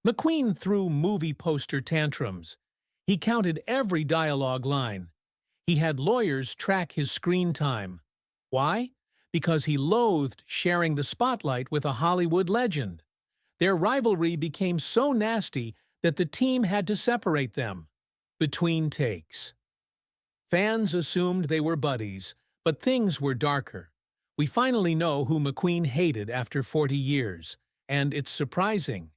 McQueen threw movie poster tantrums. He counted every dialogue line. He had lawyers track his screen time. Why? Because he loathed sharing the spotlight with a Hollywood legend. Their rivalry became so nasty that the team had to separate them. Between takes. Fans assumed they were buddies, but things were darker. We finally know who McQueen hated after 40 years, and it's surprising.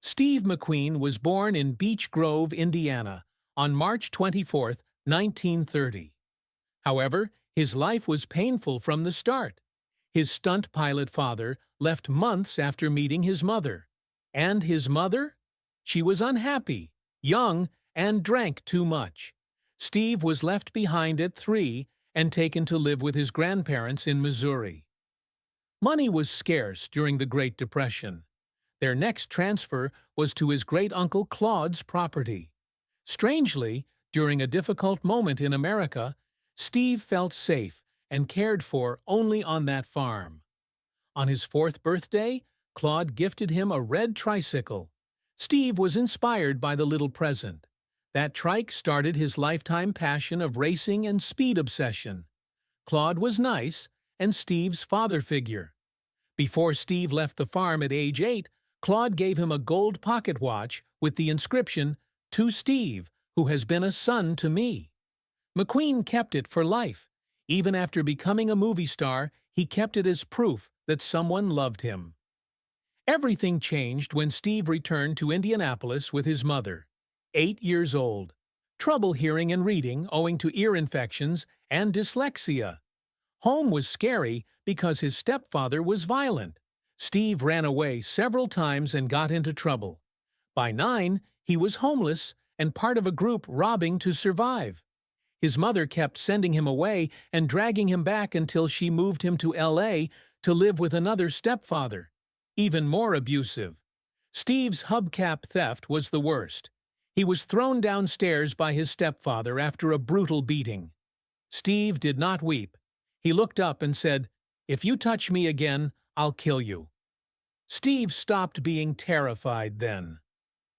Steve McQueen was born in Beech Grove, Indiana, on March 24, 1930. However, his life was painful from the start. His stunt pilot father left months after meeting his mother. And his mother? She was unhappy, young, and drank too much. Steve was left behind at 3 and taken to live with his grandparents in Missouri. Money was scarce during the Great Depression. Their next transfer was to his great-uncle Claude's property. Strangely, during a difficult moment in America, Steve felt safe and cared for only on that farm. On his 4th birthday, Claude gifted him a red tricycle. Steve was inspired by the little present. That trike started his lifetime passion of racing and speed obsession. Claude was nice, and Steve's father figure. Before Steve left the farm at age 8, Claude gave him a gold pocket watch with the inscription, "To Steve, who has been a son to me." McQueen kept it for life. Even after becoming a movie star, he kept it as proof that someone loved him. Everything changed when Steve returned to Indianapolis with his mother. 8 years old. Trouble hearing and reading owing to ear infections and dyslexia. Home was scary because his stepfather was violent. Steve ran away several times and got into trouble. By 9, he was homeless and part of a group robbing to survive. His mother kept sending him away and dragging him back until she moved him to LA to live with another stepfather, even more abusive. Steve's hubcap theft was the worst. He was thrown downstairs by his stepfather after a brutal beating. Steve did not weep. He looked up and said, "If you touch me again, I'll kill you." Steve stopped being terrified then.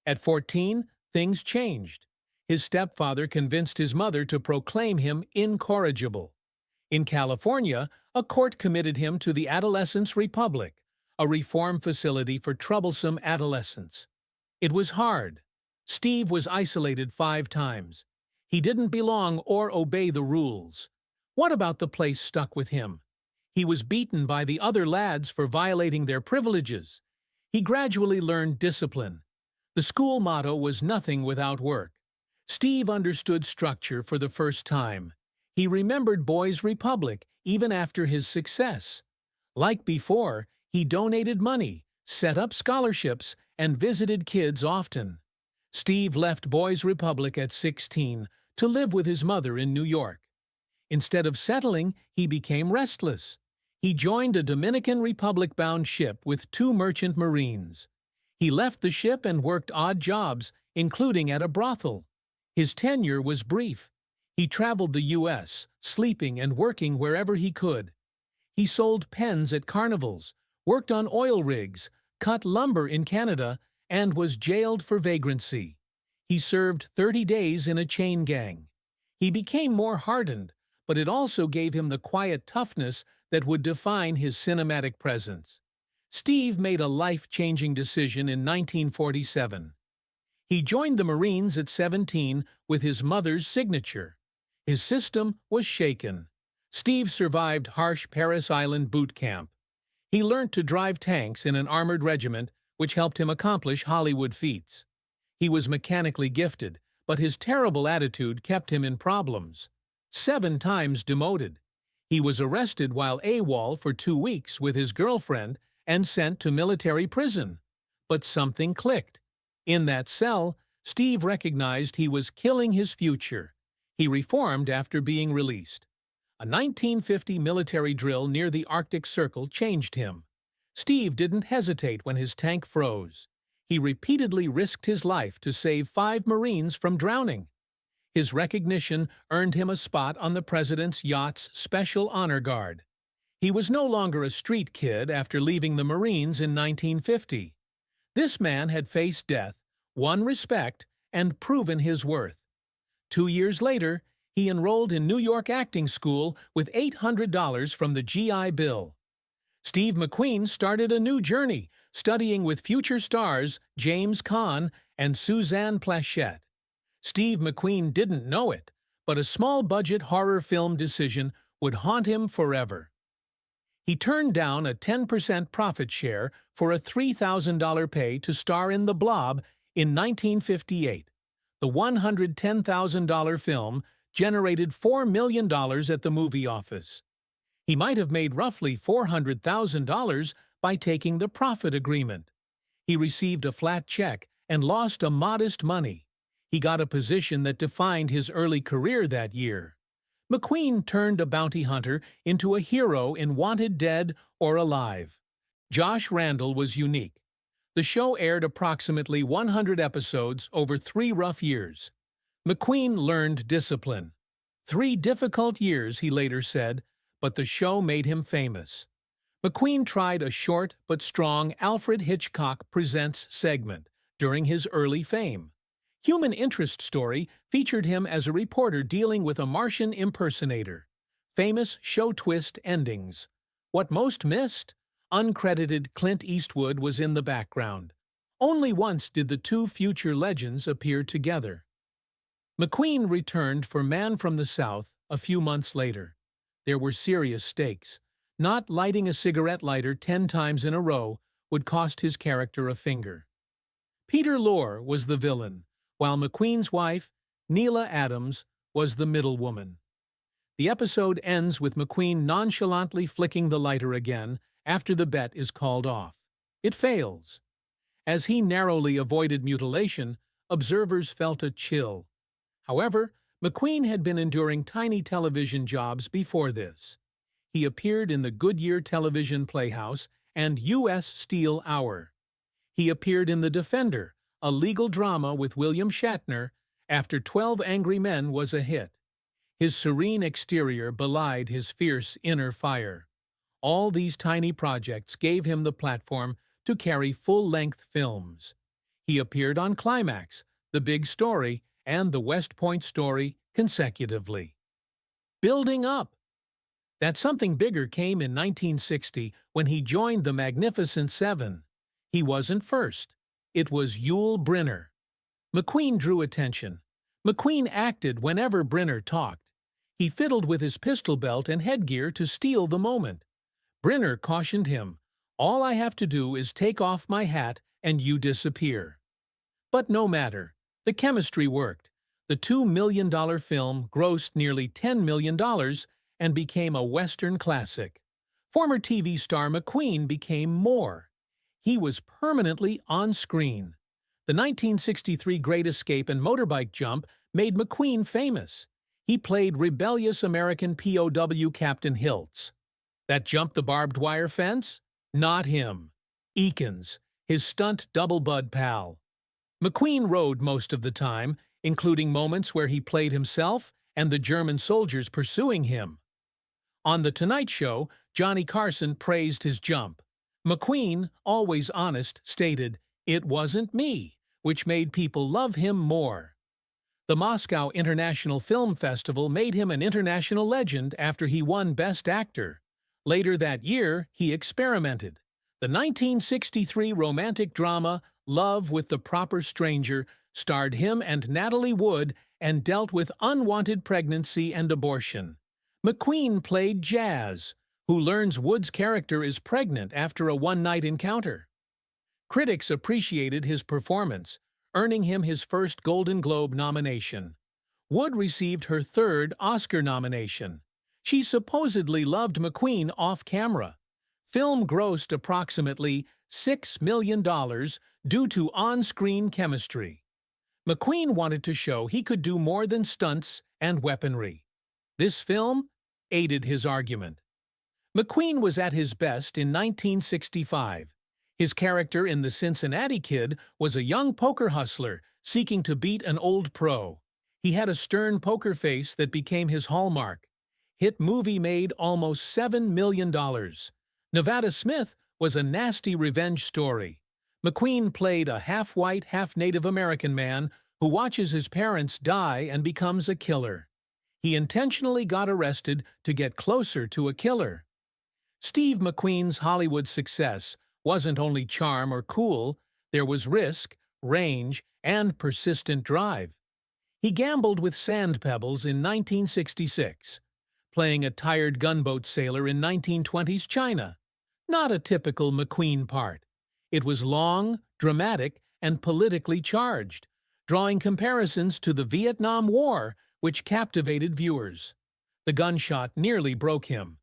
At 14, things changed. His stepfather convinced his mother to proclaim him incorrigible. In California, a court committed him to the Adolescents' Republic, a reform facility for troublesome adolescents. It was hard. Steve was isolated 5 times. He didn't belong or obey the rules. What about the place stuck with him? He was beaten by the other lads for violating their privileges. He gradually learned discipline. The school motto was nothing without work. Steve understood structure for the first time. He remembered Boys' Republic even after his success. Like before, he donated money, set up scholarships, and visited kids often. Steve left Boys' Republic at 16 to live with his mother in New York. Instead of settling, he became restless. He joined a Dominican Republic-bound ship with 2 merchant marines. He left the ship and worked odd jobs, including at a brothel. His tenure was brief. He traveled the U.S., sleeping and working wherever he could. He sold pens at carnivals, worked on oil rigs, cut lumber in Canada, and was jailed for vagrancy. He served 30 days in a chain gang. He became more hardened, but it also gave him the quiet toughness that would define his cinematic presence. Steve made a life-changing decision in 1947. He joined the Marines at 17 with his mother's signature. His system was shaken. Steve survived harsh Parris Island boot camp. He learned to drive tanks in an armored regiment, which helped him accomplish Hollywood feats. He was mechanically gifted, but his terrible attitude kept him in problems. 7 times demoted. He was arrested while AWOL for 2 weeks with his girlfriend and sent to military prison. But something clicked. In that cell, Steve recognized he was killing his future. He reformed after being released. A 1950 military drill near the Arctic Circle changed him. Steve didn't hesitate when his tank froze. He repeatedly risked his life to save 5 Marines from drowning. His recognition earned him a spot on the President's yacht's Special Honor Guard. He was no longer a street kid after leaving the Marines in 1950. This man had faced death, won respect, and proven his worth. 2 years later, he enrolled in New York acting school with $800 from the GI Bill. Steve McQueen started a new journey, studying with future stars James Caan and Suzanne Pleshette. Steve McQueen didn't know it, but a small-budget horror film decision would haunt him forever. He turned down a 10% profit share for a $3,000 pay to star in The Blob in 1958. The $110,000 film generated $4 million at the movie office. He might have made roughly $400,000 by taking the profit agreement. He received a flat check and lost a modest money. He got a position that defined his early career that year. McQueen turned a bounty hunter into a hero in Wanted Dead or Alive. Josh Randall was unique. The show aired approximately 100 episodes over 3 rough years. McQueen learned discipline. 3 difficult years, he later said, but the show made him famous. McQueen tried a short but strong Alfred Hitchcock Presents segment during his early fame. Human Interest Story featured him as a reporter dealing with a Martian impersonator. Famous show twist endings. What most missed? Uncredited Clint Eastwood was in the background. Only once did the 2 future legends appear together. McQueen returned for Man from the South a few months later. There were serious stakes. Not lighting a cigarette lighter 10 times in a row would cost his character a finger. Peter Lorre was the villain, while McQueen's wife, Neela Adams, was the middlewoman. The episode ends with McQueen nonchalantly flicking the lighter again after the bet is called off. It fails. As he narrowly avoided mutilation, observers felt a chill. However, McQueen had been enduring tiny television jobs before this. He appeared in the Goodyear Television Playhouse and U.S. Steel Hour. He appeared in The Defender, a legal drama with William Shatner, after 12 Angry Men was a hit. His serene exterior belied his fierce inner fire. All these tiny projects gave him the platform to carry full-length films. He appeared on Climax, The Big Story, and The West Point Story consecutively. Building up. That something bigger came in 1960 when he joined the Magnificent Seven. He wasn't first. It was Yul Brynner. McQueen drew attention. McQueen acted whenever Brynner talked. He fiddled with his pistol belt and headgear to steal the moment. Brynner cautioned him, "All I have to do is take off my hat and you disappear." But no matter. The chemistry worked. The $2 million film grossed nearly $10 million and became a Western classic. Former TV star McQueen became more. He was permanently on screen. The 1963 Great Escape and motorbike jump made McQueen famous. He played rebellious American POW Captain Hiltz. That jumped the barbed wire fence? Not him. Eakins, his stunt double-bud pal. McQueen rode most of the time, including moments where he played himself and the German soldiers pursuing him. On The Tonight Show, Johnny Carson praised his jump. McQueen, always honest, stated, "It wasn't me," which made people love him more. The Moscow International Film Festival made him an international legend after he won Best Actor. Later that year, he experimented. The 1963 romantic drama Love with the Proper Stranger starred him and Natalie Wood and dealt with unwanted pregnancy and abortion. McQueen played Jazz, who learns Wood's character is pregnant after a one-night encounter. Critics appreciated his performance, earning him his first Golden Globe nomination. Wood received her 3rd Oscar nomination. She supposedly loved McQueen off-camera. Film grossed approximately $6 million due to on-screen chemistry. McQueen wanted to show he could do more than stunts and weaponry. This film aided his argument. McQueen was at his best in 1965. His character in The Cincinnati Kid was a young poker hustler seeking to beat an old pro. He had a stern poker face that became his hallmark. Hit movie made almost $7 million. Nevada Smith was a nasty revenge story. McQueen played a half-white, half-Native American man who watches his parents die and becomes a killer. He intentionally got arrested to get closer to a killer. Steve McQueen's Hollywood success wasn't only charm or cool, there was risk, range, and persistent drive. He gambled with sand pebbles in 1966, playing a tired gunboat sailor in 1920s China. Not a typical McQueen part. It was long, dramatic, and politically charged, drawing comparisons to the Vietnam War, which captivated viewers. The gunshot nearly broke him.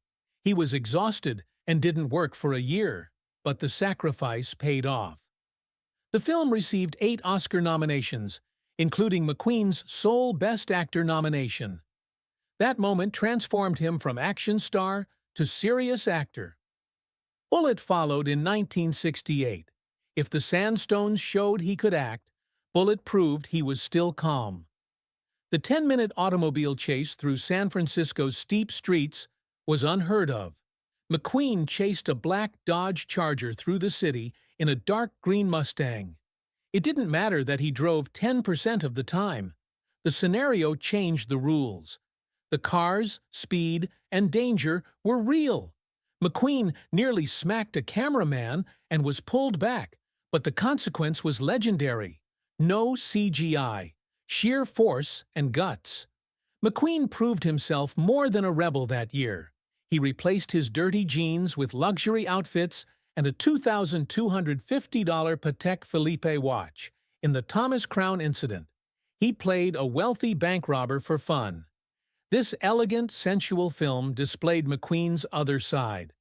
He was exhausted and didn't work for a year, but the sacrifice paid off. The film received 8 Oscar nominations, including McQueen's sole Best Actor nomination. That moment transformed him from action star to serious actor. Bullitt followed in 1968. If the Sandstones showed he could act, Bullitt proved he was still calm. The 10-minute automobile chase through San Francisco's steep streets was unheard of. McQueen chased a black Dodge Charger through the city in a dark green Mustang. It didn't matter that he drove 10% of the time. The scenario changed the rules. The cars, speed, and danger were real. McQueen nearly smacked a cameraman and was pulled back, but the consequence was legendary. No CGI, sheer force and guts. McQueen proved himself more than a rebel that year. He replaced his dirty jeans with luxury outfits and a $2,250 Patek Philippe watch. In the Thomas Crown incident, he played a wealthy bank robber for fun. This elegant, sensual film displayed McQueen's other side.